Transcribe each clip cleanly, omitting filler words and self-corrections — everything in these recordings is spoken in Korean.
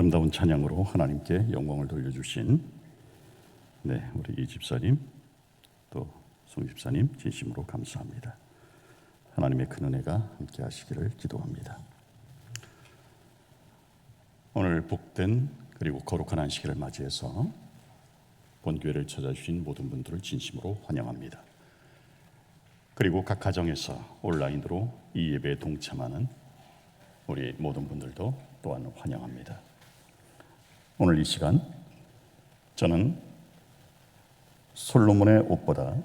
아름다운 찬양으로 하나님께 영광을 돌려주신 우리 이 집사님 또 송 집사님 진심으로 감사합니다. 하나님의 큰 은혜가 함께 하시기를 기도합니다. 오늘 복된 그리고 거룩한 안식일을 맞이해서 본교회를 찾아주신 모든 분들을 진심으로 환영합니다. 그리고 각 가정에서 온라인으로 이 예배에 동참하는 우리 모든 분들도 또한 환영합니다. 오늘 이 시간 저는 솔로몬의 옷보다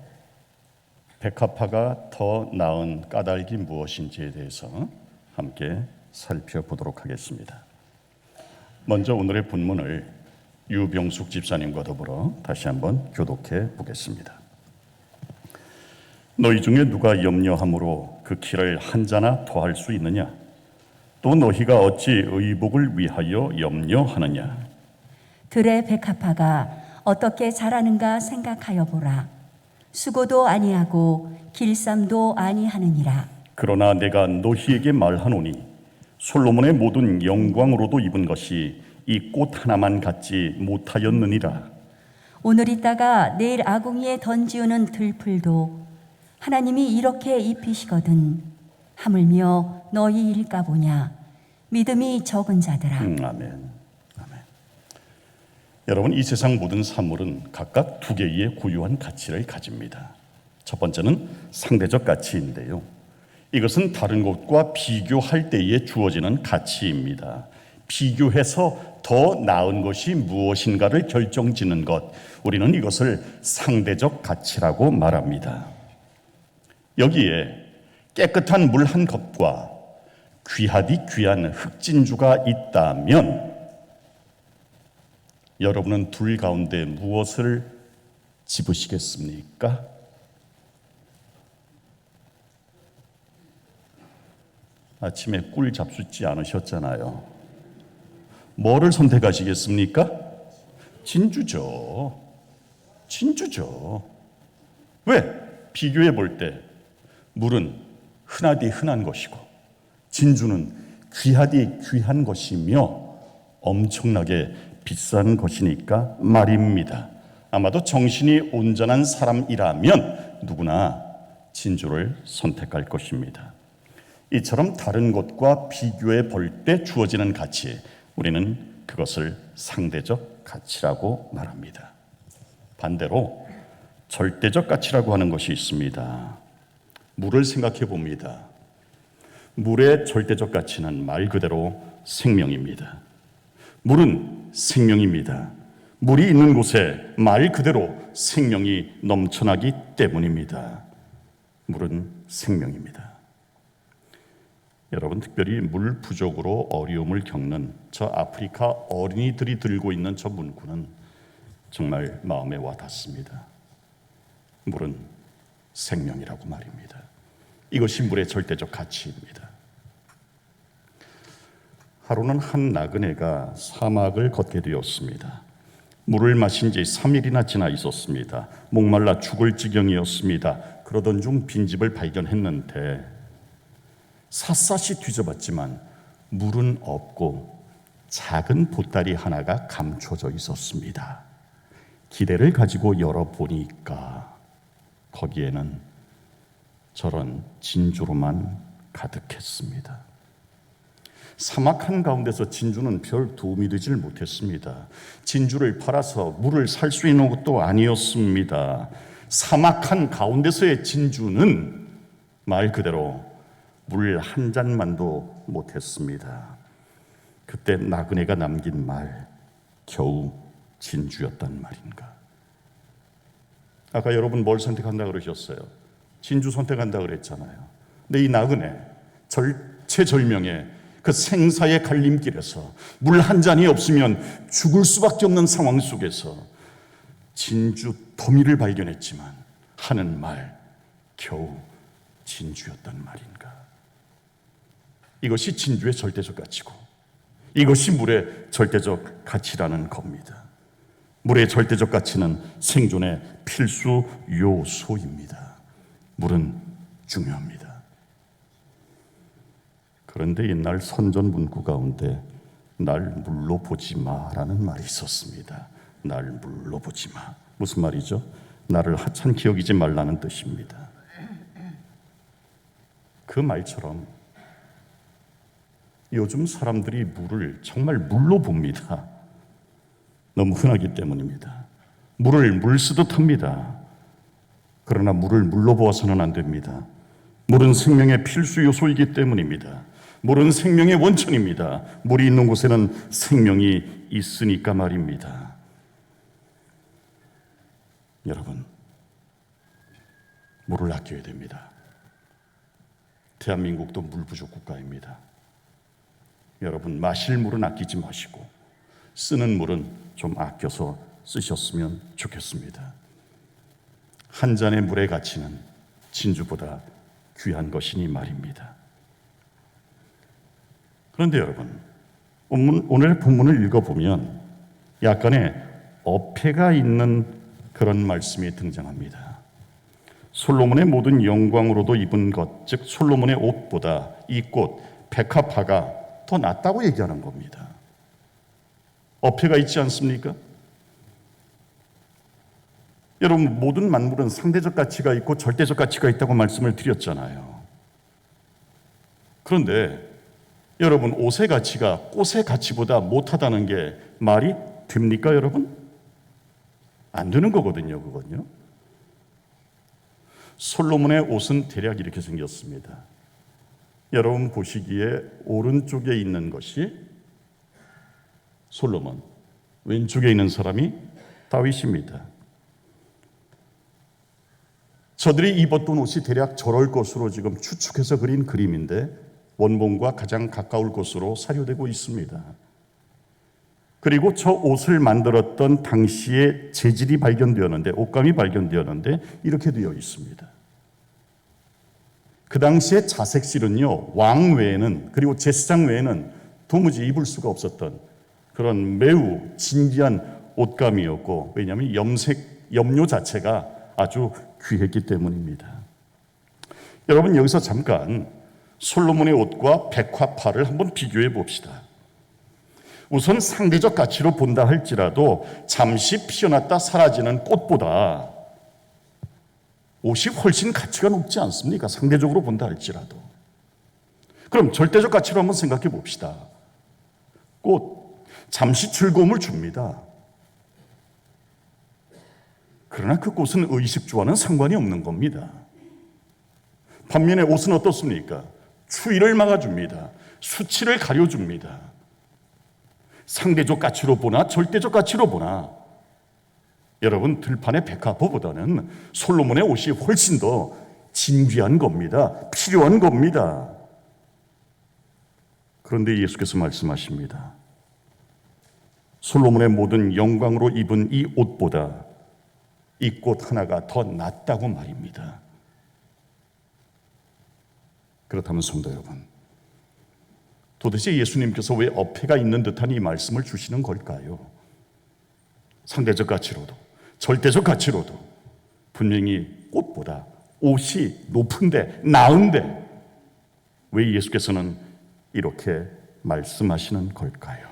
백합화가 더 나은 까닭이 무엇인지에 대해서 함께 살펴보도록 하겠습니다. 먼저 오늘의 본문을 유병숙 집사님과 더불어 다시 한번 교독해 보겠습니다. 너희 중에 누가 염려함으로 그 키를 한 자나 더할 수 있느냐? 또 너희가 어찌 의복을 위하여 염려하느냐? 들의 백합화가 어떻게 자라는가 생각하여 보라. 수고도 아니하고 길쌈도 아니하느니라. 그러나 내가 너희에게 말하노니 솔로몬의 모든 영광으로도 입은 것이 이 꽃 하나만 갖지 못하였느니라. 오늘 있다가 내일 아궁이에 던지우는 들풀도 하나님이 이렇게 입히시거든 하물며 너희일까 보냐. 믿음이 적은 자들아. 아멘. 여러분, 이 세상 모든 산물은 각각 두 개의 고유한 가치를 가집니다. 첫 번째는 상대적 가치인데요, 이것은 다른 것과 비교할 때에 주어지는 가치입니다. 비교해서 더 나은 것이 무엇인가를 결정짓는 것, 우리는 이것을 상대적 가치라고 말합니다. 여기에 깨끗한 물 한 컵과 귀하디 귀한 흑진주가 있다면 여러분은 둘 가운데 무엇을 집으시겠습니까? 아침에 꿀 잡수지 않으셨잖아요. 뭐를 선택하시겠습니까? 진주죠. 왜? 비교해 볼 때 물은 흔하디 흔한 것이고 진주는 귀하디 귀한 것이며 엄청나게 비싼 것이니까 말입니다. 아마도 정신이 온전한 사람이라면 누구나 진주를 선택할 것입니다. 이처럼 다른 것과 비교해 볼 때 주어지는 가치, 우리는 그것을 상대적 가치라고 말합니다. 반대로 절대적 가치라고 하는 것이 있습니다. 물을 생각해 봅니다. 물의 절대적 가치는 말 그대로 생명입니다. 물은 생명입니다. 물이 있는 곳에 말 그대로 생명이 넘쳐나기 때문입니다. 물은 생명입니다. 여러분, 특별히 물 부족으로 어려움을 겪는 저 아프리카 어린이들이 들고 있는 저 문구는 정말 마음에 와 닿습니다. 물은 생명이라고 말입니다. 이것이 물의 절대적 가치입니다. 하루는 한 나그네가 사막을 걷게 되었습니다. 물을 마신 지 3일이나 지나 있었습니다. 목말라 죽을 지경이었습니다. 그러던 중 빈집을 발견했는데 샅샅이 뒤져봤지만 물은 없고 작은 보따리 하나가 감춰져 있었습니다. 기대를 가지고 열어보니까 거기에는 저런 진주로만 가득했습니다. 사막 한가운데서 진주는 별 도움이 되질 못했습니다. 진주를 팔아서 물을 살 수 있는 것도 아니었습니다. 사막 한가운데서의 진주는 말 그대로 물 한 잔만도 못했습니다. 그때 나그네가 남긴 말, 겨우 진주였단 말인가. 아까 여러분 뭘 선택한다 그러셨어요? 진주 선택한다 그랬잖아요. 근데 이 나그네 절체절명의 그 생사의 갈림길에서 물 한 잔이 없으면 죽을 수밖에 없는 상황 속에서 진주 더미를 발견했지만 하는 말, 겨우 진주였단 말인가. 이것이 진주의 절대적 가치고 이것이 물의 절대적 가치라는 겁니다. 물의 절대적 가치는 생존의 필수 요소입니다. 물은 중요합니다. 그런데 옛날 선전 문구 가운데 날 물로 보지 마라는 말이 있었습니다. 날 물로 보지 마. 무슨 말이죠? 나를 하찮게 여기지 말라는 뜻입니다. 그 말처럼 요즘 사람들이 물을 정말 물로 봅니다. 너무 흔하기 때문입니다. 물을 물 쓰듯 합니다. 그러나 물을 물로 보아서는 안 됩니다. 물은 생명의 필수 요소이기 때문입니다. 물은 생명의 원천입니다. 물이 있는 곳에는 생명이 있으니까 말입니다. 여러분, 물을 아껴야 됩니다. 대한민국도 물 부족 국가입니다. 여러분, 마실 물은 아끼지 마시고 쓰는 물은 좀 아껴서 쓰셨으면 좋겠습니다. 한 잔의 물의 가치는 진주보다 귀한 것이니 말입니다. 그런데 여러분, 오늘 본문을 읽어보면 약간의 어폐가 있는 그런 말씀이 등장합니다. 솔로몬의 모든 영광으로도 입은 것, 즉 솔로몬의 옷보다 이 꽃 백합화가 더 낫다고 얘기하는 겁니다. 어폐가 있지 않습니까? 여러분, 모든 만물은 상대적 가치가 있고 절대적 가치가 있다고 말씀을 드렸잖아요. 그런데 여러분, 옷의 가치가 꽃의 가치보다 못하다는 게 말이 됩니까, 여러분? 안 되는 거거든요, 그건요. 솔로몬의 옷은 대략 이렇게 생겼습니다. 여러분 보시기에 오른쪽에 있는 것이 솔로몬, 왼쪽에 있는 사람이 다윗입니다. 저들이 입었던 옷이 대략 저럴 것으로 지금 추측해서 그린 그림인데 원본과 가장 가까울 것으로 사료되고 있습니다. 그리고 저 옷을 만들었던 당시의 재질이 발견되었는데, 옷감이 발견되었는데 이렇게 되어 있습니다. 그 당시에 자색실은요, 왕 외에는, 그리고 제사장 외에는 도무지 입을 수가 없었던 그런 매우 진귀한 옷감이었고, 왜냐하면 염료 자체가 아주 귀했기 때문입니다. 여러분, 여기서 잠깐 솔로몬의 옷과 백화파를 한번 비교해 봅시다. 우선 상대적 가치로 본다 할지라도 잠시 피어났다 사라지는 꽃보다 옷이 훨씬 가치가 높지 않습니까? 상대적으로 본다 할지라도. 그럼 절대적 가치로 한번 생각해 봅시다. 꽃, 잠시 즐거움을 줍니다. 그러나 그 꽃은 의식주와는 상관이 없는 겁니다. 반면에 옷은 어떻습니까? 추위를 막아줍니다. 수치를 가려줍니다. 상대적 가치로 보나 절대적 가치로 보나 여러분, 들판의 백합화보다는 솔로몬의 옷이 훨씬 더 진귀한 겁니다. 필요한 겁니다. 그런데 예수께서 말씀하십니다. 솔로몬의 모든 영광으로 입은 이 옷보다 이 꽃 하나가 더 낫다고 말입니다. 그렇다면 성도 여러분, 도대체 예수님께서 왜 어폐가 있는 듯한 이 말씀을 주시는 걸까요? 상대적 가치로도 절대적 가치로도 분명히 꽃보다 옷이 높은데 나은데 왜 예수께서는 이렇게 말씀하시는 걸까요?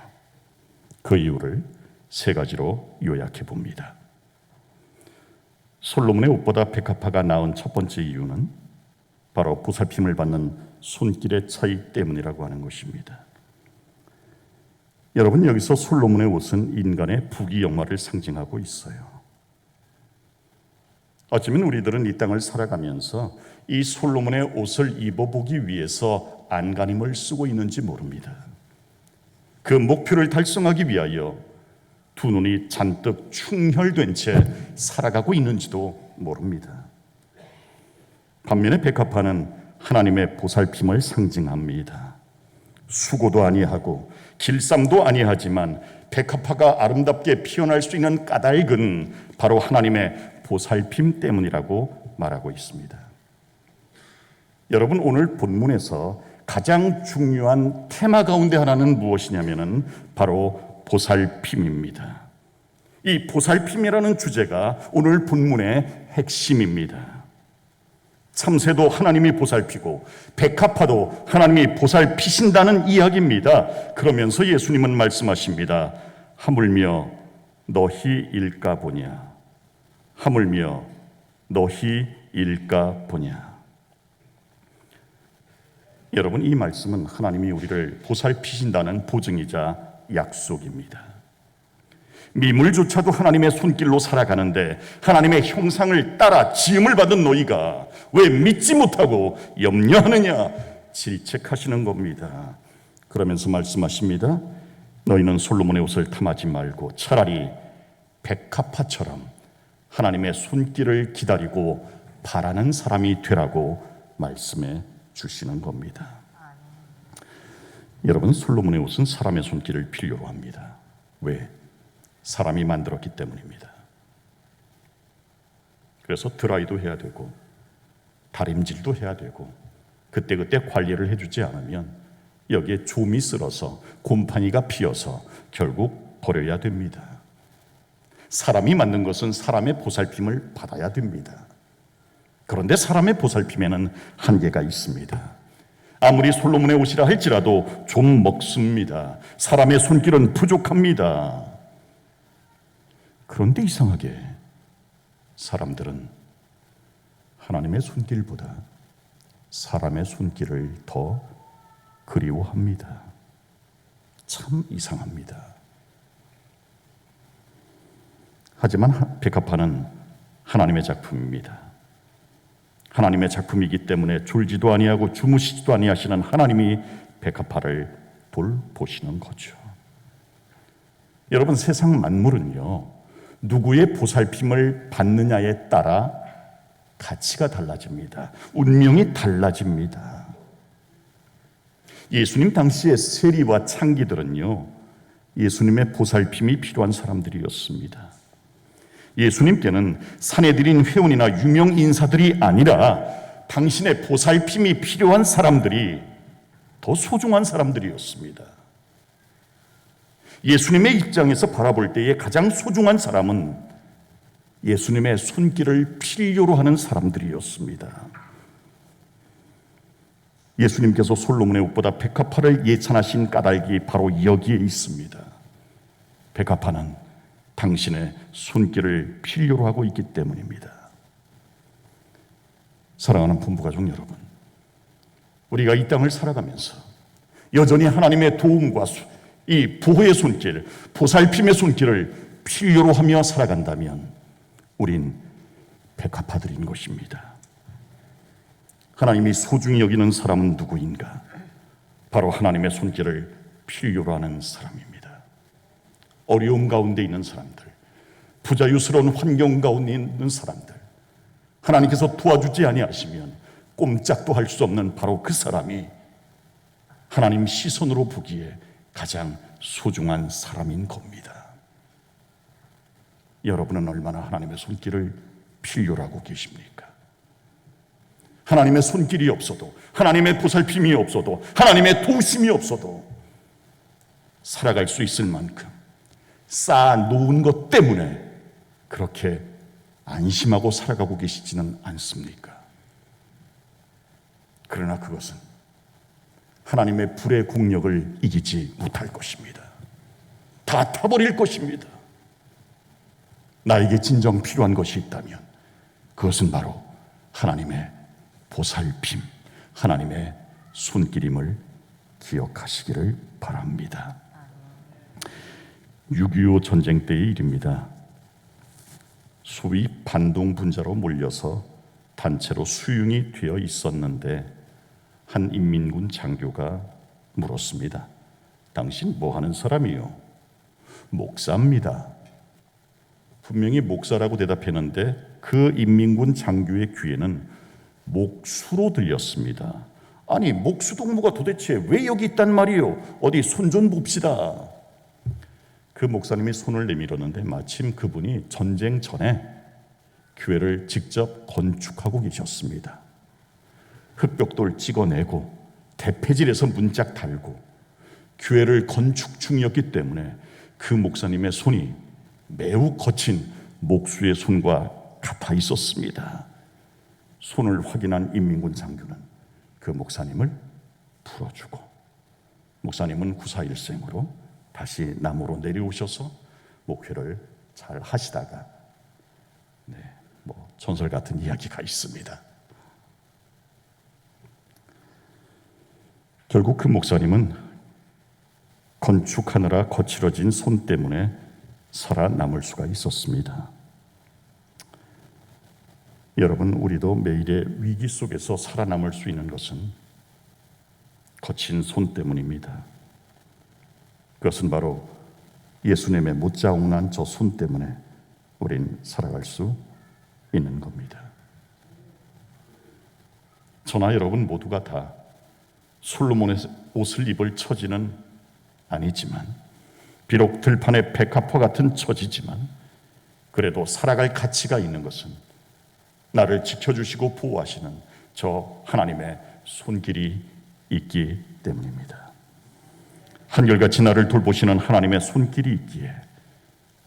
그 이유를 세 가지로 요약해 봅니다. 솔로몬의 옷보다 백합화가 나은 첫 번째 이유는 바로 보살핌을 받는 손길의 차이 때문이라고 하는 것입니다. 여러분, 여기서 솔로몬의 옷은 인간의 부귀영화를 상징하고 있어요. 어쩌면 우리들은 이 땅을 살아가면서 이 솔로몬의 옷을 입어보기 위해서 안간힘을 쓰고 있는지 모릅니다. 그 목표를 달성하기 위하여 두 눈이 잔뜩 충혈된 채 살아가고 있는지도 모릅니다. 반면에 백합화는 하나님의 보살핌을 상징합니다. 수고도 아니하고 길쌈도 아니하지만 백합화가 아름답게 피어날 수 있는 까닭은 바로 하나님의 보살핌 때문이라고 말하고 있습니다. 여러분, 오늘 본문에서 가장 중요한 테마 가운데 하나는 무엇이냐면은 바로 보살핌입니다. 이 보살핌이라는 주제가 오늘 본문의 핵심입니다. 참새도 하나님이 보살피고 백합화도 하나님이 보살피신다는 이야기입니다. 그러면서 예수님은 말씀하십니다. 하물며 너희 일까 보냐. 하물며 너희 일까 보냐. 여러분, 이 말씀은 하나님이 우리를 보살피신다는 보증이자 약속입니다. 미물조차도 하나님의 손길로 살아가는데 하나님의 형상을 따라 지음을 받은 너희가 왜 믿지 못하고 염려하느냐 질책하시는 겁니다. 그러면서 말씀하십니다. 너희는 솔로몬의 옷을 탐하지 말고 차라리 백합화처럼 하나님의 손길을 기다리고 바라는 사람이 되라고 말씀해 주시는 겁니다. 여러분, 솔로몬의 옷은 사람의 손길을 필요로 합니다. 왜? 사람이 만들었기 때문입니다. 그래서 드라이도 해야 되고 다림질도 해야 되고 그때그때 관리를 해주지 않으면 여기에 좀이 쓸어서 곰팡이가 피어서 결국 버려야 됩니다. 사람이 만든 것은 사람의 보살핌을 받아야 됩니다. 그런데 사람의 보살핌에는 한계가 있습니다. 아무리 솔로몬의 옷이라 할지라도 좀 먹습니다. 사람의 손길은 부족합니다. 그런데 이상하게 사람들은 하나님의 손길보다 사람의 손길을 더 그리워합니다. 참 이상합니다. 하지만 백합화는 하나님의 작품입니다. 하나님의 작품이기 때문에 졸지도 아니하고 주무시지도 아니하시는 하나님이 백합화를 돌보시는 거죠. 여러분, 세상 만물은요, 누구의 보살핌을 받느냐에 따라 가치가 달라집니다. 운명이 달라집니다. 예수님 당시의 세리와 창기들은요, 예수님의 보살핌이 필요한 사람들이었습니다. 예수님께는 사내들인 회원이나 유명 인사들이 아니라 당신의 보살핌이 필요한 사람들이 더 소중한 사람들이었습니다. 예수님의 입장에서 바라볼 때에 가장 소중한 사람은 예수님의 손길을 필요로 하는 사람들이었습니다. 예수님께서 솔로몬의 옷보다 백합화를 예찬하신 까닭이 바로 여기에 있습니다. 백합화는 당신의 손길을 필요로 하고 있기 때문입니다. 사랑하는 부부가족 여러분, 우리가 이 땅을 살아가면서 여전히 하나님의 도움과 이 보호의 손길, 보살핌의 손길을 필요로 하며 살아간다면 우린 백합화들인 것입니다. 하나님이 소중히 여기는 사람은 누구인가? 바로 하나님의 손길을 필요로 하는 사람입니다. 어려움 가운데 있는 사람들, 부자유스러운 환경 가운데 있는 사람들, 하나님께서 도와주지 아니하시면 꼼짝도 할 수 없는 바로 그 사람이 하나님 시선으로 보기에 가장 소중한 사람인 겁니다. 여러분은 얼마나 하나님의 손길을 필요로 하고 계십니까? 하나님의 손길이 없어도, 하나님의 보살핌이 없어도, 하나님의 도우심이 없어도 살아갈 수 있을 만큼 쌓아놓은 것 때문에 그렇게 안심하고 살아가고 계시지는 않습니까? 그러나 그것은 하나님의 불의 국력을 이기지 못할 것입니다. 다 타버릴 것입니다. 나에게 진정 필요한 것이 있다면 그것은 바로 하나님의 보살핌, 하나님의 손길임을 기억하시기를 바랍니다. 6.25 전쟁 때의 일입니다. 소위 반동분자로 몰려서 단체로 수용이 되어 있었는데 한 인민군 장교가 물었습니다. 당신 뭐 하는 사람이요? 목사입니다. 분명히 목사라고 대답했는데 그 인민군 장교의 귀에는 목수로 들렸습니다. 아니, 목수동무가 도대체 왜 여기 있단 말이요? 어디 손 좀 봅시다. 그 목사님이 손을 내밀었는데 마침 그분이 전쟁 전에 교회를 직접 건축하고 계셨습니다. 흙벽돌 찍어내고 대패질해서 문짝 달고 교회를 건축 중이었기 때문에 그 목사님의 손이 매우 거친 목수의 손과 같아 있었습니다. 손을 확인한 인민군 장교는 그 목사님을 풀어주고, 목사님은 구사일생으로 다시 남으로 내려오셔서 목회를 잘 하시다가 전설 같은 이야기가 있습니다. 결국 그 목사님은 건축하느라 거칠어진 손 때문에 살아남을 수가 있었습니다. 여러분, 우리도 매일의 위기 속에서 살아남을 수 있는 것은 거친 손 때문입니다. 그것은 바로 예수님의 못자국난 저 손 때문에 우린 살아갈 수 있는 겁니다. 저나 여러분 모두가 다 솔로몬의 옷을 입을 처지는 아니지만, 비록 들판의 백합화 같은 처지지만, 그래도 살아갈 가치가 있는 것은 나를 지켜주시고 보호하시는 저 하나님의 손길이 있기 때문입니다. 한결같이 나를 돌보시는 하나님의 손길이 있기에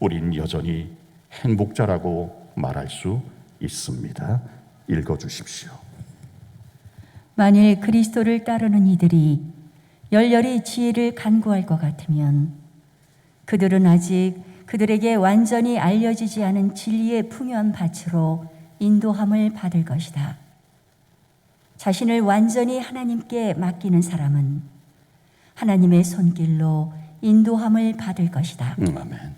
우린 여전히 행복자라고 말할 수 있습니다. 읽어주십시오. 만일 그리스도를 따르는 이들이 열렬히 지혜를 간구할 것 같으면 그들은 아직 그들에게 완전히 알려지지 않은 진리의 풍요한 밭으로 인도함을 받을 것이다. 자신을 완전히 하나님께 맡기는 사람은 하나님의 손길로 인도함을 받을 것이다. 아멘.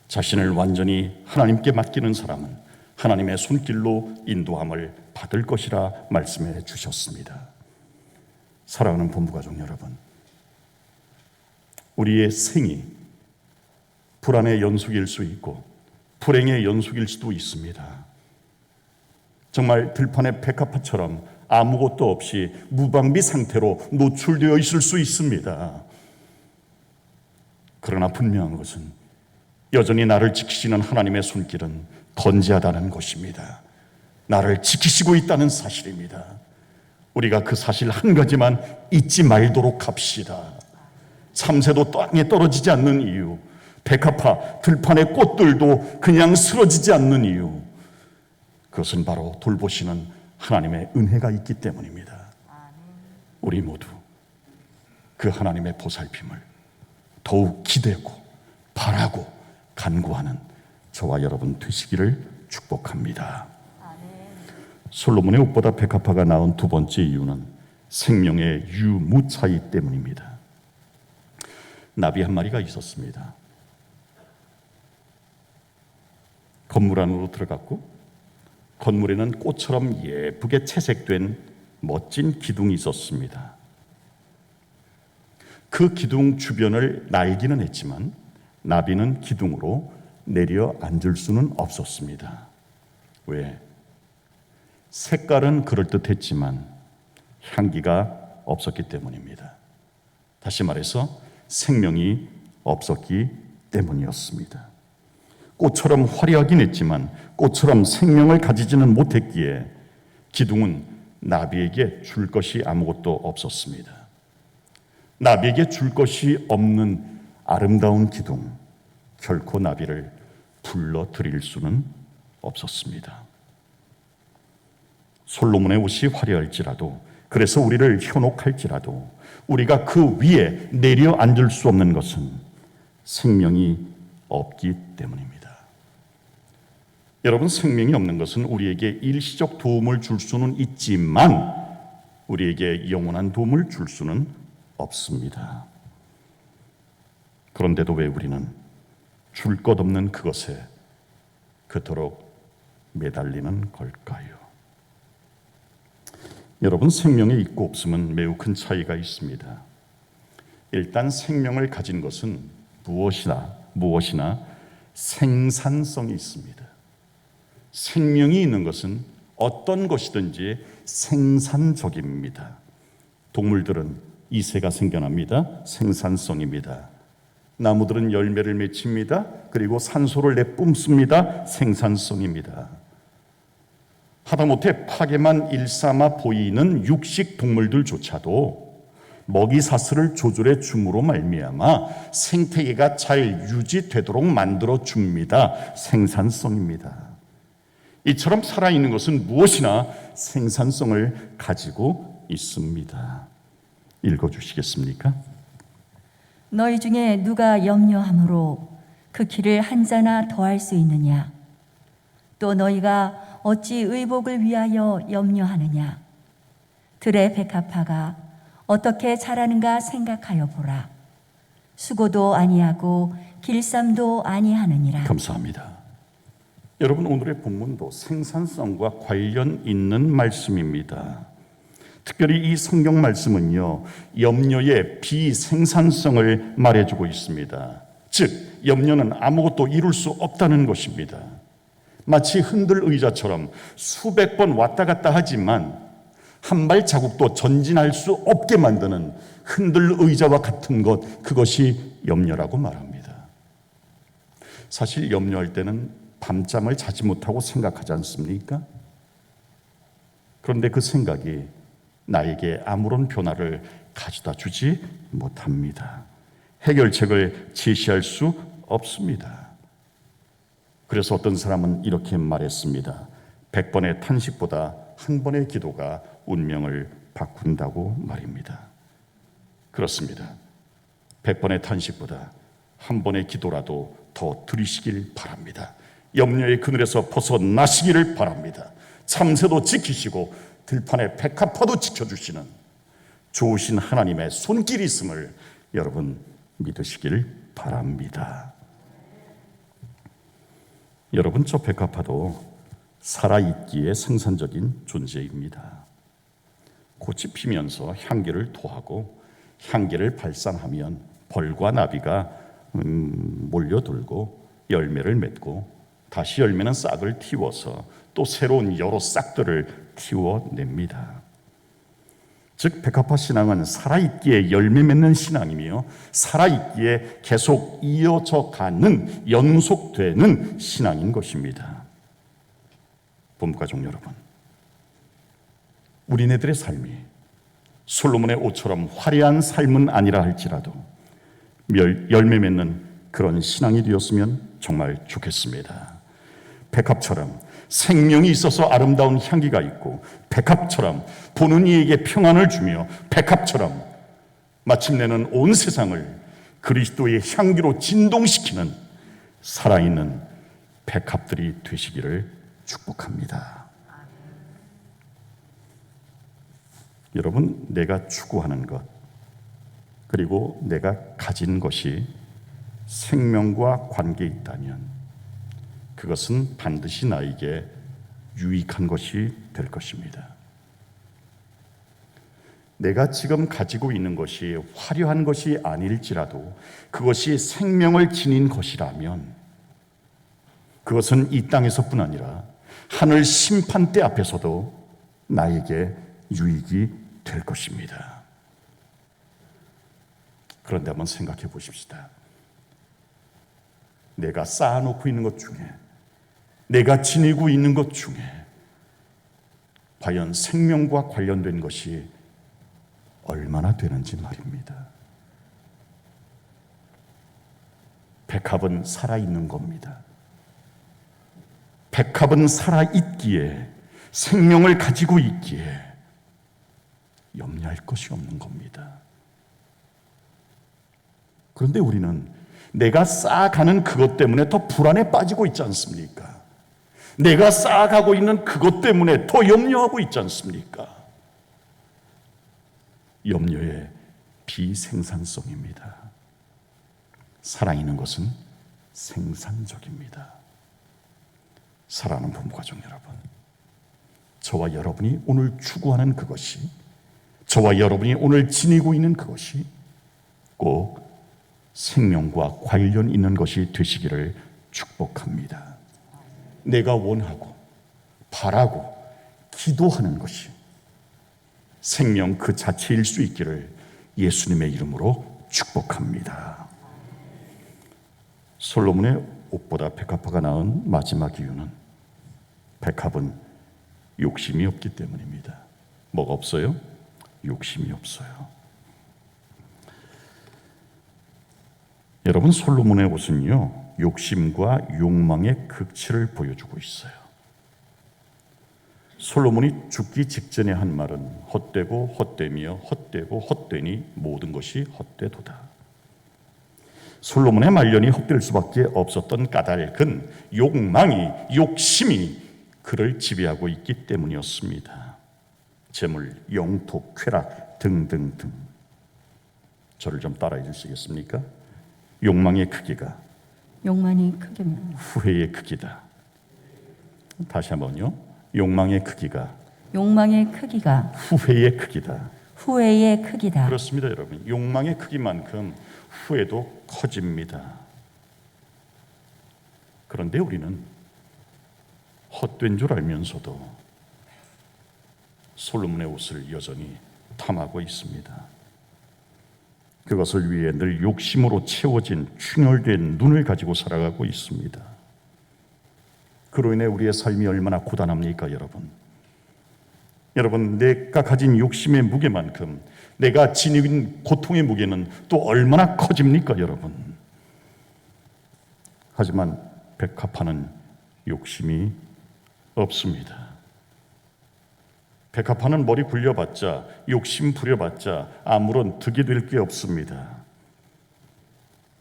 자신을 완전히 하나님께 맡기는 사람은 하나님의 손길로 인도함을 받을 것이라 말씀해 주셨습니다. 사랑하는 본부가족 여러분, 우리의 생이 불안의 연속일 수 있고 불행의 연속일 수도 있습니다. 정말 들판의 백합화처럼 아무것도 없이 무방비 상태로 노출되어 있을 수 있습니다. 그러나 분명한 것은 여전히 나를 지키시는 하나님의 손길은 건재하다는 것입니다. 나를 지키시고 있다는 사실입니다. 우리가 그 사실 한 가지만 잊지 말도록 합시다. 참새도 땅에 떨어지지 않는 이유, 백합화, 들판의 꽃들도 그냥 쓰러지지 않는 이유, 그것은 바로 돌보시는 하나님의 은혜가 있기 때문입니다. 우리 모두 그 하나님의 보살핌을 더욱 기대고 바라고 간구하는 저와 여러분 되시기를 축복합니다. 솔로몬의 옷보다 백합화가 나온 두 번째 이유는 생명의 유무 차이 때문입니다. 나비 한 마리가 있었습니다. 건물 안으로 들어갔고 건물에는 꽃처럼 예쁘게 채색된 멋진 기둥이 있었습니다. 그 기둥 주변을 날기는 했지만 나비는 기둥으로 내려 앉을 수는 없었습니다. 왜? 색깔은 그럴듯했지만 향기가 없었기 때문입니다. 다시 말해서 생명이 없었기 때문이었습니다. 꽃처럼 화려하긴 했지만 꽃처럼 생명을 가지지는 못했기에 기둥은 나비에게 줄 것이 아무것도 없었습니다. 나비에게 줄 것이 없는 아름다운 기둥, 결코 나비를 불러들일 수는 없었습니다. 솔로몬의 옷이 화려할지라도, 그래서 우리를 현혹할지라도 우리가 그 위에 내려앉을 수 없는 것은 생명이 없기 때문입니다. 여러분, 생명이 없는 것은 우리에게 일시적 도움을 줄 수는 있지만 우리에게 영원한 도움을 줄 수는 없습니다. 그런데도 왜 우리는 줄 것 없는 그것에 그토록 매달리는 걸까요? 여러분, 생명이 있고 없음은 매우 큰 차이가 있습니다. 일단 생명을 가진 것은 무엇이나 생산성이 있습니다. 생명이 있는 것은 어떤 것이든지 생산적입니다. 동물들은 이새가 생겨납니다. 생산성입니다. 나무들은 열매를 맺힙니다. 그리고 산소를 내뿜습니다. 생산성입니다. 하다못해 파괴만 일삼아 보이는 육식 동물들조차도 먹이 사슬을 조절해 줌으로 말미암아 생태계가 잘 유지되도록 만들어 줍니다. 생산성입니다. 이처럼 살아있는 것은 무엇이나 생산성을 가지고 있습니다. 읽어주시겠습니까? 너희 중에 누가 염려함으로 그 길을 한 자나 더할 수 있느냐? 또 너희가 어찌 의복을 위하여 염려하느냐? 들의 백합화가 어떻게 자라는가 생각하여 보라. 수고도 아니하고 길쌈도 아니하느니라. 감사합니다. 여러분, 오늘의 본문도 생산성과 관련 있는 말씀입니다. 특별히 이 성경 말씀은요, 염려의 비생산성을 말해주고 있습니다. 즉, 염려는 아무것도 이룰 수 없다는 것입니다. 마치 흔들 의자처럼 수백 번 왔다 갔다 하지만 한 발 자국도 전진할 수 없게 만드는 흔들 의자와 같은 것, 그것이 염려라고 말합니다. 사실 염려할 때는 밤잠을 자지 못하고 생각하지 않습니까? 그런데 그 생각이 나에게 아무런 변화를 가져다 주지 못합니다. 해결책을 제시할 수 없습니다. 그래서 어떤 사람은 이렇게 말했습니다. 100번의 탄식보다 한 번의 기도가 운명을 바꾼다고 말입니다. 그렇습니다. 100번의 탄식보다 한 번의 기도라도 더 드리시길 바랍니다. 염려의 그늘에서 벗어나시기를 바랍니다. 참새도 지키시고 들판의 백합화도 지켜주시는 좋으신 하나님의 손길이 있음을 여러분 믿으시길 바랍니다. 여러분, 저 백합화도 살아있기에 생산적인 존재입니다. 꽃이 피면서 향기를 토하고 향기를 발산하면 벌과 나비가 몰려들고 열매를 맺고 다시 열매는 싹을 틔워서 또 새로운 여러 싹들을 틔워냅니다. 즉, 백합화 신앙은 살아있기에 열매 맺는 신앙이며 살아있기에 계속 이어져 가는, 연속되는 신앙인 것입니다. 본부가족 여러분, 우리네들의 삶이 솔로몬의 옷처럼 화려한 삶은 아니라 할지라도 열매 맺는 그런 신앙이 되었으면 정말 좋겠습니다. 백합처럼 생명이 있어서 아름다운 향기가 있고, 백합처럼 보는 이에게 평안을 주며, 백합처럼 마침내는 온 세상을 그리스도의 향기로 진동시키는 살아있는 백합들이 되시기를 축복합니다. 여러분, 내가 추구하는 것, 그리고 내가 가진 것이 생명과 관계 있다면 그것은 반드시 나에게 유익한 것이 될 것입니다. 내가 지금 가지고 있는 것이 화려한 것이 아닐지라도 그것이 생명을 지닌 것이라면 그것은 이 땅에서뿐 아니라 하늘 심판대 앞에서도 나에게 유익이 될 것입니다. 그런데 한번 생각해 보십시다. 내가 쌓아놓고 있는 것 중에, 내가 지니고 있는 것 중에 과연 생명과 관련된 것이 얼마나 되는지 말입니다. 백합은 살아있는 겁니다. 백합은 살아있기에, 생명을 가지고 있기에 염려할 것이 없는 겁니다. 그런데 우리는 내가 쌓아가는 그것 때문에 더 불안에 빠지고 있지 않습니까? 내가 쌓아가고 있는 그것 때문에 더 염려하고 있지 않습니까? 염려의 비생산성입니다. 살아있는 것은 생산적입니다. 사랑하는 부모가족 여러분, 저와 여러분이 오늘 추구하는 그것이, 저와 여러분이 오늘 지니고 있는 그것이 꼭 생명과 관련 있는 것이 되시기를 축복합니다. 내가 원하고 바라고 기도하는 것이 생명 그 자체일 수 있기를 예수님의 이름으로 축복합니다. 솔로몬의 옷보다 백합화가 나은 마지막 이유는 백합은 욕심이 없기 때문입니다. 뭐가 없어요? 욕심이 없어요. 여러분, 솔로몬의 옷은요, 욕심과 욕망의 극치를 보여주고 있어요. 솔로몬이 죽기 직전에 한 말은 헛되고 헛되며 헛되고 헛되니 모든 것이 헛되도다. 솔로몬의 말년이 헛될 수밖에 없었던 까닭은 욕심이 그를 지배하고 있기 때문이었습니다. 재물, 영토, 쾌락 등등등. 저를 좀 따라해 주시겠습니까? 욕망의 크기가 후회의 크기다. 다시 한번요. 욕망의 크기가 후회의 크기다. 그렇습니다, 여러분. 욕망의 크기만큼 후회도 커집니다. 그런데 우리는 헛된 줄 알면서도 솔로몬의 옷을 여전히 탐하고 있습니다. 그것을 위해 늘 욕심으로 채워진 충혈된 눈을 가지고 살아가고 있습니다. 그로 인해 우리의 삶이 얼마나 고단합니까, 여러분? 여러분, 내가 가진 욕심의 무게만큼 내가 지닌 고통의 무게는 또 얼마나 커집니까, 여러분? 하지만 백합화는 욕심이 없습니다. 백합화는 머리 굴려봤자, 욕심 부려봤자 아무런 득이 될 게 없습니다.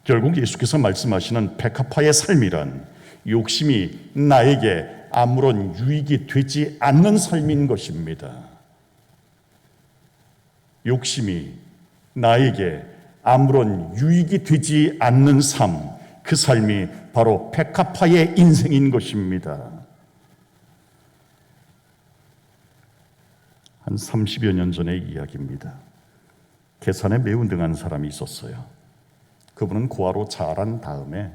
결국 예수께서 말씀하시는 백합화의 삶이란 욕심이 나에게 아무런 유익이 되지 않는 삶인 것입니다. 욕심이 나에게 아무런 유익이 되지 않는 삶, 그 삶이 바로 백합화의 인생인 것입니다. 한 30여 년 전의 이야기입니다. 계산에 매우 능한 사람이 있었어요. 그분은 고아로 자란 다음에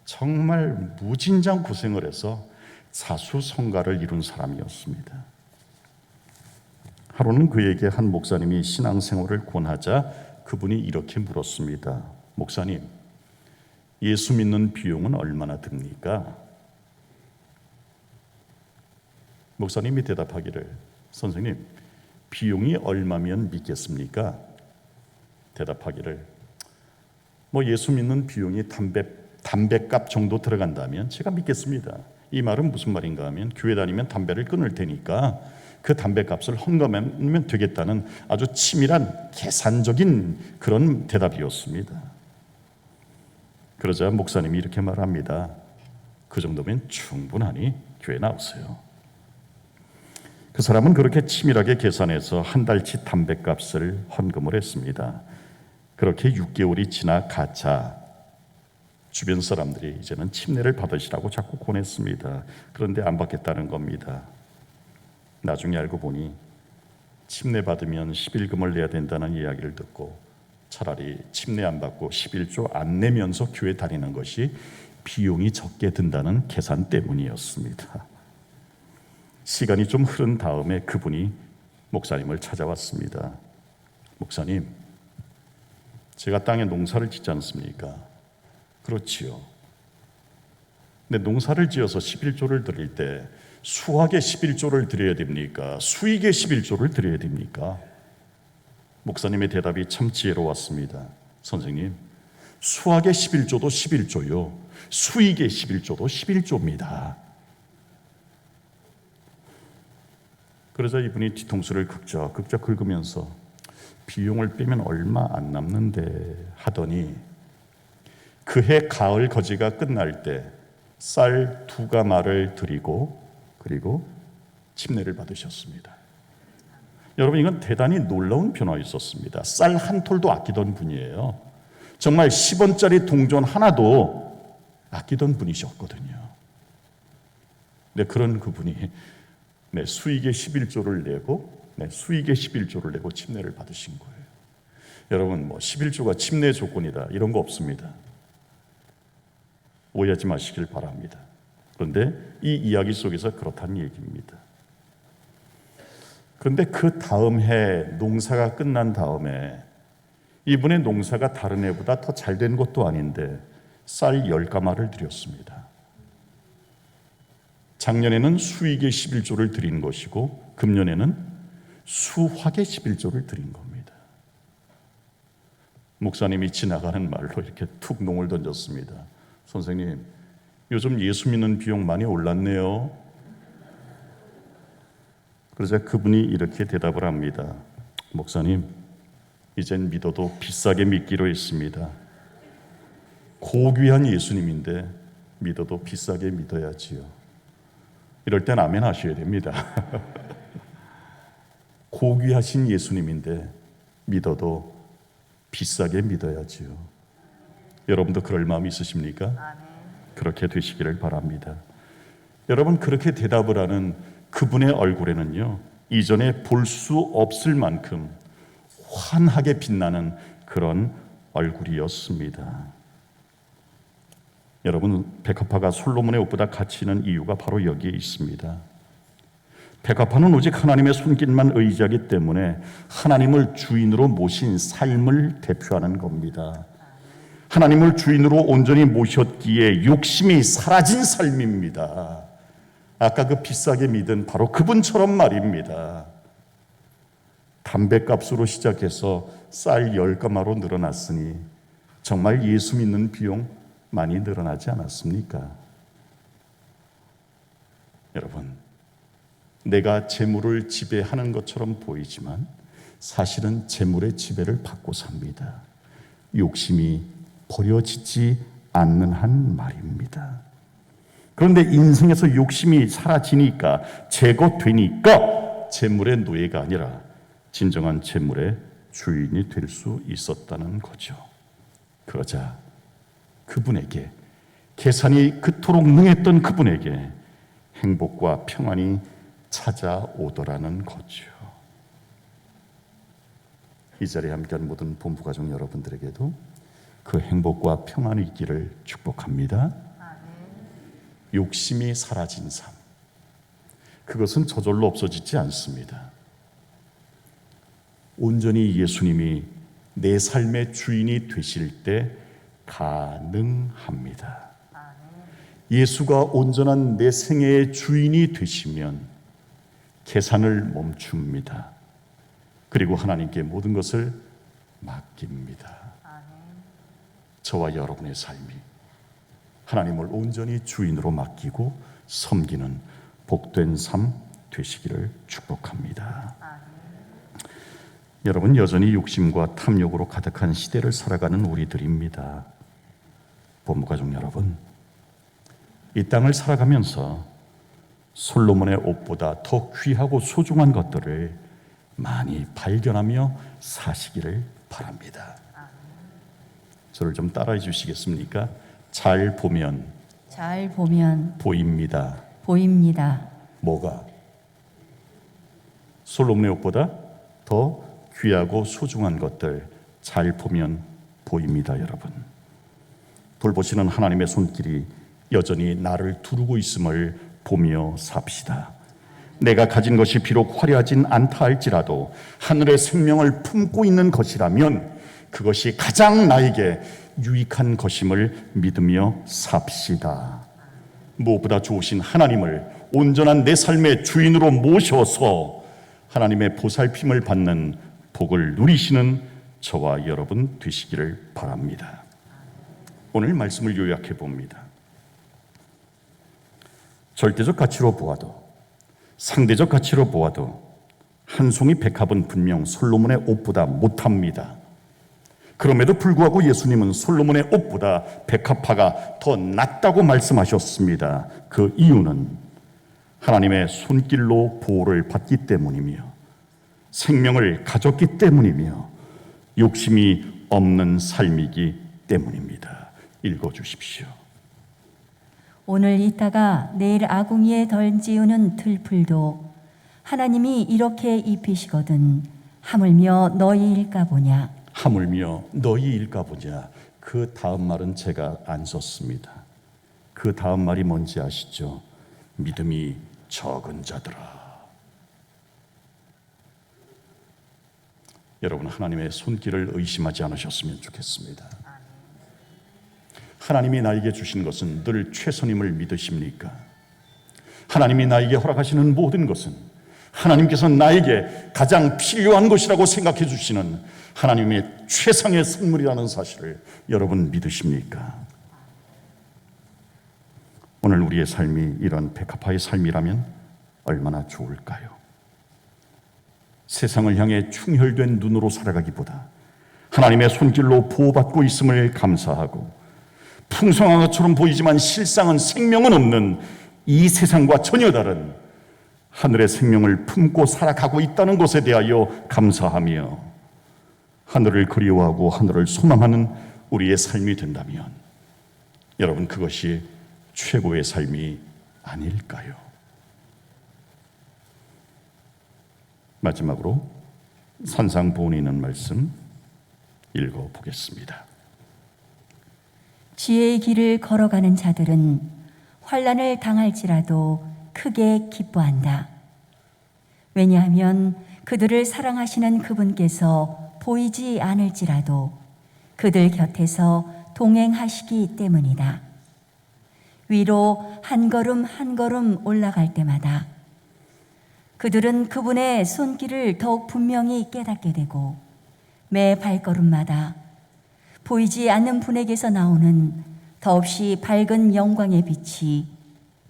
정말 무진장 고생을 해서 사수성가를 이룬 사람이었습니다. 하루는 그에게 한 목사님이 신앙생활을 권하자 그분이 이렇게 물었습니다. 목사님, 예수 믿는 비용은 얼마나 듭니까? 목사님이 대답하기를, 선생님, 비용이 얼마면 믿겠습니까? 대답하기를, 예수 믿는 비용이 담배값 정도 들어간다면 제가 믿겠습니다. 이 말은 무슨 말인가 하면 교회 다니면 담배를 끊을 테니까 그 담배값을 헌금하면 되겠다는 아주 치밀한 계산적인 그런 대답이었습니다. 그러자 목사님이 이렇게 말합니다. 그 정도면 충분하니 교회 나오세요. 그 사람은 그렇게 치밀하게 계산해서 한 달치 담배값을 헌금을 했습니다. 그렇게 6개월이 지나 가자 주변 사람들이 이제는 침례를 받으시라고 자꾸 권했습니다. 그런데 안 받겠다는 겁니다. 나중에 알고 보니 침례 받으면 11금을 내야 된다는 이야기를 듣고 차라리 침례 안 받고 11조 안 내면서 교회 다니는 것이 비용이 적게 든다는 계산 때문이었습니다. 시간이 좀 흐른 다음에 그분이 목사님을 찾아왔습니다. 목사님, 제가 땅에 농사를 짓지 않습니까? 그렇지요. 근데 농사를 지어서 11조를 드릴 때 수확의 11조를 드려야 됩니까? 수익의 11조를 드려야 됩니까? 목사님의 대답이 참 지혜로웠습니다. 선생님, 수확의 11조도 11조요. 수익의 11조도 11조입니다. 그러자 이분이 뒤통수를 극적 긁으면서 비용을 빼면 얼마 안 남는데 하더니 그해 가을 거지가 끝날 때 쌀 2가마를 드리고 그리고 침례를 받으셨습니다. 여러분, 이건 대단히 놀라운 변화였었습니다. 쌀 한 톨도 아끼던 분이에요. 정말 10원짜리 동전 하나도 아끼던 분이셨거든요. 근데 그런 그분이 수익의 11조를 내고 침례를 받으신 거예요. 여러분, 11조가 침례 조건이다 이런 거 없습니다. 오해하지 마시길 바랍니다. 그런데 이 이야기 속에서 그렇다는 얘기입니다. 그런데 그 다음 해 농사가 끝난 다음에 이분의 농사가 다른 해보다 더 잘 된 것도 아닌데 쌀 10가마를 드렸습니다. 작년에는 수익의 11조를 드린 것이고 금년에는 수확의 11조를 드린 겁니다. 목사님이 지나가는 말로 이렇게 툭 농을 던졌습니다. 선생님, 요즘 예수 믿는 비용 많이 올랐네요. 그러자 그분이 이렇게 대답을 합니다. 목사님, 이젠 믿어도 비싸게 믿기로 했습니다. 고귀한 예수님인데 믿어도 비싸게 믿어야지요. 이럴 땐 아멘 하셔야 됩니다. 고귀하신 예수님인데 믿어도 비싸게 믿어야지요. 여러분도 그럴 마음이 있으십니까? 그렇게 되시기를 바랍니다. 여러분, 그렇게 대답을 하는 그분의 얼굴에는요, 이전에 볼 수 없을 만큼 환하게 빛나는 그런 얼굴이었습니다. 여러분, 백합화가 솔로몬의 옷보다 가치 있는 이유가 바로 여기에 있습니다. 백합화는 오직 하나님의 손길만 의지하기 때문에 하나님을 주인으로 모신 삶을 대표하는 겁니다. 하나님을 주인으로 온전히 모셨기에 욕심이 사라진 삶입니다. 아까 그 비싸게 믿은 바로 그분처럼 말입니다. 담배값으로 시작해서 쌀 10가마로 늘어났으니 정말 예수 믿는 비용 많이 늘어나지 않았습니까? 여러분, 내가 재물을 지배하는 것처럼 보이지만 사실은 재물의 지배를 받고 삽니다. 욕심이 버려지지 않는 한 말입니다. 그런데 인생에서 욕심이 사라지니까, 제거되니까 재물의 노예가 아니라 진정한 재물의 주인이 될 수 있었다는 거죠. 그러자 그분에게, 계산이 그토록 능했던 그분에게 행복과 평안이 찾아오더라는 거죠. 이 자리에 함께한 모든 본부가족 여러분들에게도 그 행복과 평안이 있기를 축복합니다. 욕심이 사라진 삶, 그것은 저절로 없어지지 않습니다. 온전히 예수님이 내 삶의 주인이 되실 때 가능합니다. 예수가 온전한 내 생애의 주인이 되시면 계산을 멈춥니다. 그리고 하나님께 모든 것을 맡깁니다. 저와 여러분의 삶이 하나님을 온전히 주인으로 맡기고 섬기는 복된 삶 되시기를 축복합니다. 여러분, 여전히 욕심과 탐욕으로 가득한 시대를 살아가는 우리들입니다. 본부가족 여러분, 이 땅을 살아가면서 솔로몬의 옷보다 더 귀하고 소중한 것들을 많이 발견하며 사시기를 바랍니다. 저를 좀 따라해 주시겠습니까? 잘 보면 보입니다. 보입니다. 뭐가? 솔로몬의 옷보다 더 귀하고 소중한 것들 잘 보면 보입니다. 여러분, 돌보시는 하나님의 손길이 여전히 나를 두르고 있음을 보며 삽시다. 내가 가진 것이 비록 화려하진 않다 할지라도 하늘의 생명을 품고 있는 것이라면 그것이 가장 나에게 유익한 것임을 믿으며 삽시다. 무엇보다 좋으신 하나님을 온전한 내 삶의 주인으로 모셔서 하나님의 보살핌을 받는 복을 누리시는 저와 여러분 되시기를 바랍니다. 오늘 말씀을 요약해 봅니다. 절대적 가치로 보아도, 상대적 가치로 보아도 한 송이 백합은 분명 솔로몬의 옷보다 못합니다. 그럼에도 불구하고 예수님은 솔로몬의 옷보다 백합화가 더 낫다고 말씀하셨습니다. 그 이유는 하나님의 손길로 보호를 받기 때문이며 생명을 가졌기 때문이며 욕심이 없는 삶이기 때문입니다. 읽어주십시오. 오늘 있다가 내일 아궁이에 던지우는 들풀도 하나님이 이렇게 입히시거든 하물며 너희일까 보냐. 하물며 너희일까 보냐. 그 다음 말은 제가 안 썼습니다. 그 다음 말이 뭔지 아시죠? 믿음이 적은 자들아. 여러분, 하나님의 손길을 의심하지 않으셨으면 좋겠습니다. 하나님이 나에게 주신 것은 늘 최선임을 믿으십니까? 하나님이 나에게 허락하시는 모든 것은 하나님께서 나에게 가장 필요한 것이라고 생각해 주시는 하나님의 최상의 선물이라는 사실을 여러분 믿으십니까? 오늘 우리의 삶이 이런 백합화의 삶이라면 얼마나 좋을까요? 세상을 향해 충혈된 눈으로 살아가기보다 하나님의 손길로 보호받고 있음을 감사하고 풍성한 것처럼 보이지만 실상은 생명은 없는 이 세상과 전혀 다른 하늘의 생명을 품고 살아가고 있다는 것에 대하여 감사하며 하늘을 그리워하고 하늘을 소망하는 우리의 삶이 된다면 여러분, 그것이 최고의 삶이 아닐까요? 마지막으로 산상보훈이 있는 말씀 읽어보겠습니다. 지혜의 길을 걸어가는 자들은 환난을 당할지라도 크게 기뻐한다. 왜냐하면 그들을 사랑하시는 그분께서 보이지 않을지라도 그들 곁에서 동행하시기 때문이다. 위로 한 걸음 한 걸음 올라갈 때마다 그들은 그분의 손길을 더욱 분명히 깨닫게 되고 매 발걸음마다 보이지 않는 분에게서 나오는 더없이 밝은 영광의 빛이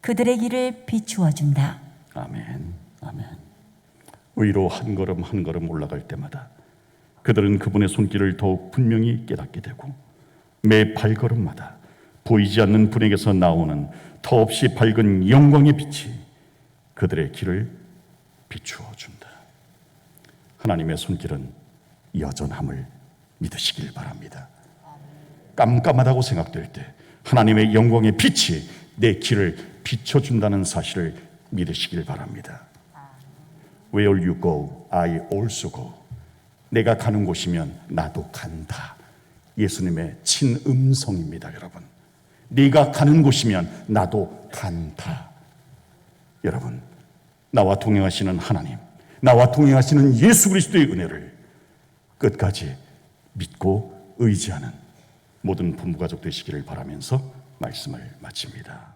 그들의 길을 비추어 준다. 아멘, 아멘. 위로 한 걸음 한 걸음 올라갈 때마다 그들은 그분의 손길을 더욱 분명히 깨닫게 되고 매 발걸음마다 보이지 않는 분에게서 나오는 더없이 밝은 영광의 빛이 그들의 길을 비추어 준다. 하나님의 손길은 여전함을 믿으시길 바랍니다. 깜깜하다고 생각될 때 하나님의 영광의 빛이 내 길을 비춰준다는 사실을 믿으시길 바랍니다. Where you go, I also go. 내가 가는 곳이면 나도 간다. 예수님의 친음성입니다, 여러분. 네가 가는 곳이면 나도 간다. 여러분, 나와 동행하시는 하나님, 나와 동행하시는 예수 그리스도의 은혜를 끝까지 믿고 의지하는 모든 부부가족 되시기를 바라면서 말씀을 마칩니다.